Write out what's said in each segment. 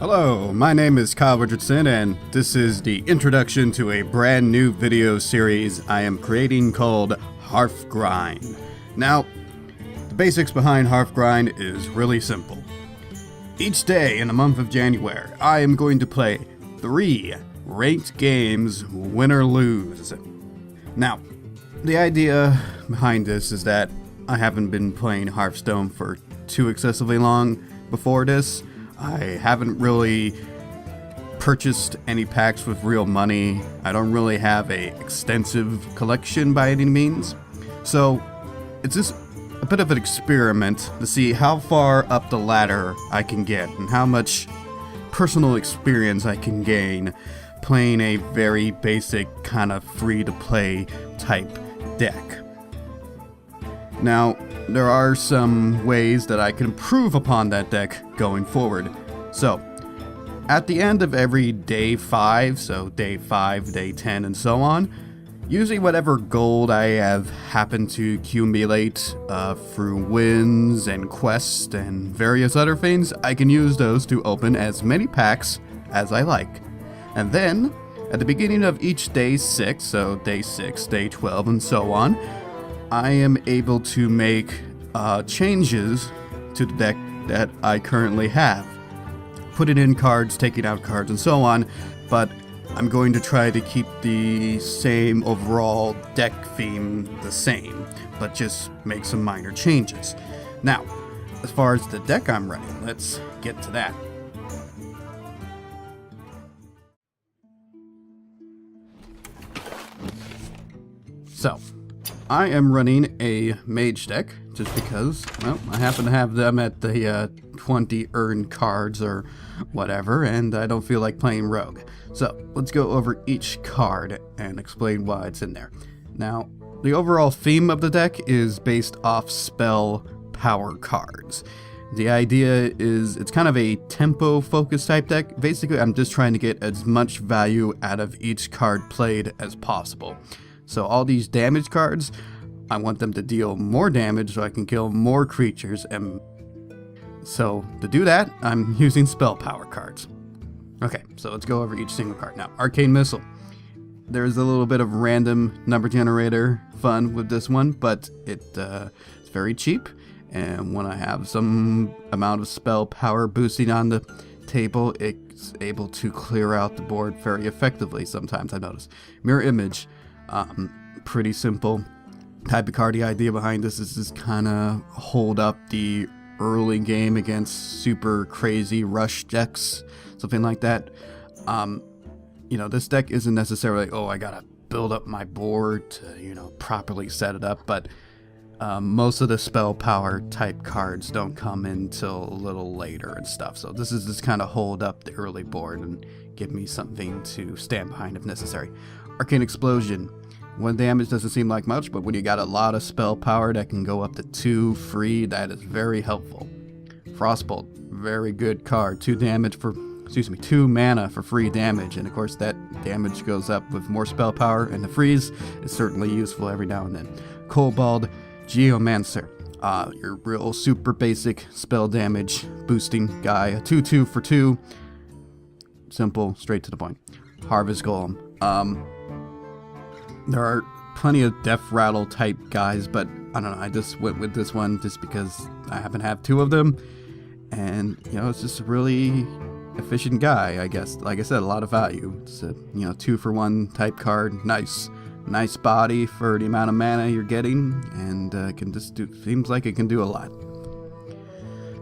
Hello, my name is Kyle Richardson, and this is the introduction to a brand new video series I am creating called HearthGrind. Now, the basics behind HearthGrind is really simple. Each day in the month of January, I am going to play 3 ranked games, win or lose. Now, the idea behind this is that I haven't been playing Hearthstone for too excessively long before this. I haven't really purchased any packs with real money. I don't really have a extensive collection by any means. So it's just a bit of an experiment to see how far up the ladder I can get and how much personal experience I can gain playing a very basic kind of free-to-play type deck. Now, there are some ways that I can improve upon that deck going forward. So, at the end of every day 5, so day 5, day 10, and so on, using whatever gold I have happened to accumulate through wins and quests and various other things, I can use those to open as many packs as I like. And then, at the beginning of each day 6, so day 6, day 12, and so on, I am able to make changes to the deck that I currently have. Putting in cards, taking out cards, and so on, but I'm going to try to keep the same overall deck theme the same, but just make some minor changes. Now, as far as the deck I'm running, let's get to that. So, I am running a mage deck, just because, well, I happen to have them at the 20 earned cards or whatever, and I don't feel like playing rogue. So, let's go over each card and explain why it's in there. Now, the overall theme of the deck is based off spell power cards. The idea is it's kind of a tempo focused type deck. Basically, I'm just trying to get as much value out of each card played as possible. So all these damage cards, I want them to deal more damage so I can kill more creatures, and so to do that, I'm using spell power cards. Okay, so let's go over each single card. Now, Arcane Missile. There's a little bit of random number generator fun with this one, but it's very cheap, and when I have some amount of spell power boosting on the table, it's able to clear out the board very effectively sometimes, I've noticed. Mirror Image. Pretty simple type of card. The idea behind this is just kind of hold up the early game against super crazy rush decks, something like that. This deck isn't necessarily, oh, I gotta build up my board to, properly set it up, but most of the spell power type cards don't come in till a little later and stuff. So this is just kind of hold up the early board and give me something to stand behind if necessary. Arcane Explosion. 1 damage doesn't seem like much, but when you got a lot of spell power that can go up to 2 free, that is very helpful. Frostbolt, very good card. 2 mana for free damage, and of course that damage goes up with more spell power, and the freeze is certainly useful every now and then. Kobold Geomancer, your real super basic spell damage boosting guy. A 2/2 for 2. Simple, straight to the point. Harvest Golem. There are plenty of Death Rattle type guys, but I don't know, I just went with this one just because I happen to have 2 of them, and it's just a really efficient guy, I guess. Like I said, a lot of value. It's a 2 for 1 type card. Nice body for the amount of mana you're getting, and seems like it can do a lot.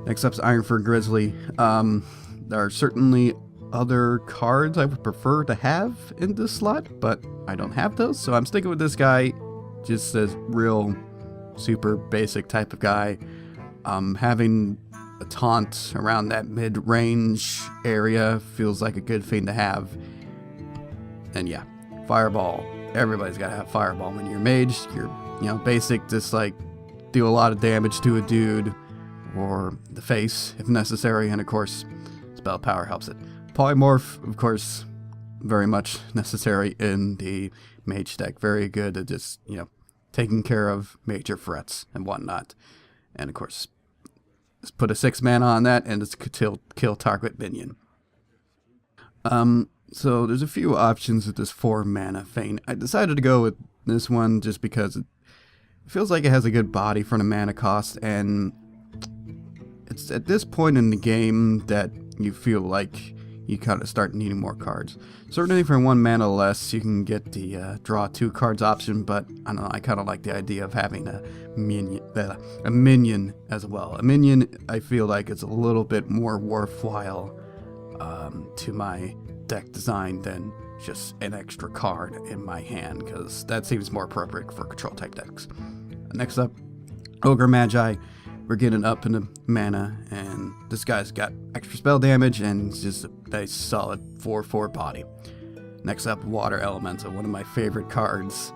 Next up's Ironfur Grizzly. There are certainly other cards I would prefer to have in this slot, but I don't have those, so I'm sticking with this guy, just a real super basic type of guy. Having a taunt around that mid-range area feels like a good thing to have. And yeah, Fireball. Everybody's got to have Fireball. When you're mage, you're basic, just like do a lot of damage to a dude or the face if necessary, and of course spell power helps it. Polymorph, of course, very much necessary in the mage deck. Very good at just, taking care of major threats and whatnot. And of course, just put a 6 mana on that and it's kill target minion. So there's a few options with this 4 mana Feint. I decided to go with this one just because it feels like it has a good body for the mana cost, and it's at this point in the game that you feel like you kind of start needing more cards. Certainly for 1 mana less, you can get the draw 2 cards option, but I don't know, I kind of like the idea of having a minion as well. A minion, I feel like it's a little bit more worthwhile to my deck design than just an extra card in my hand, because that seems more appropriate for control type decks. Next up, Ogre Magi. We're getting up in the mana, and this guy's got extra spell damage and it's just a nice solid 4/4 body. Next up, Water Elemental, one of my favorite cards.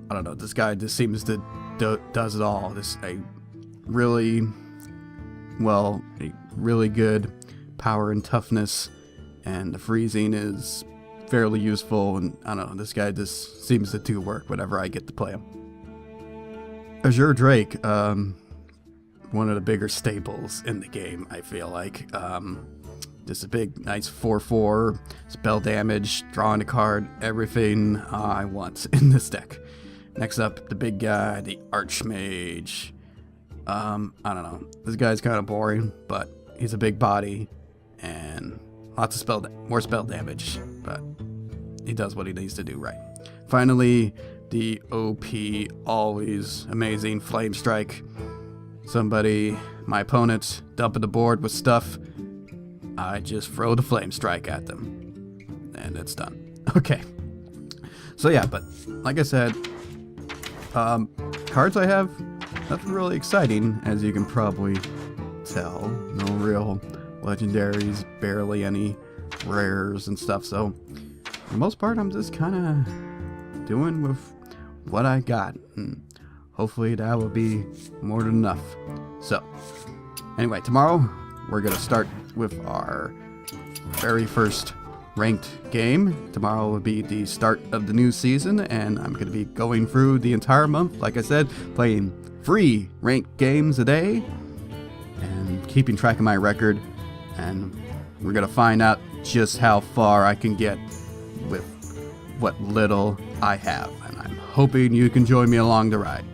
I don't know, this guy just seems to does it all. This a really good power and toughness, and the freezing is fairly useful, and I don't know, this guy just seems to do work whenever I get to play him. Azure Drake, one of the bigger staples in the game, I feel like. Just a big, nice 4/4, spell damage, drawing a card, everything I want in this deck. Next up, the big guy, the Archmage. I don't know, this guy's kind of boring, but he's a big body, and lots of more spell damage, but he does what he needs to do right. Finally, the OP, always amazing Flame Strike. My opponent, dumping the board with stuff, I just throw the Flame Strike at them, and it's done. Okay. So yeah, but like I said, cards I have, nothing really exciting, as you can probably tell. No real legendaries, barely any rares and stuff, so for the most part, I'm just kind of doing with what I got, and hopefully that will be more than enough. So, anyway, tomorrow we're going to start with our very first ranked game. Tomorrow will be the start of the new season, and I'm going to be going through the entire month, like I said, playing 3 ranked games a day, and keeping track of my record, and we're going to find out just how far I can get with what little I have, and I'm hoping you can join me along the ride.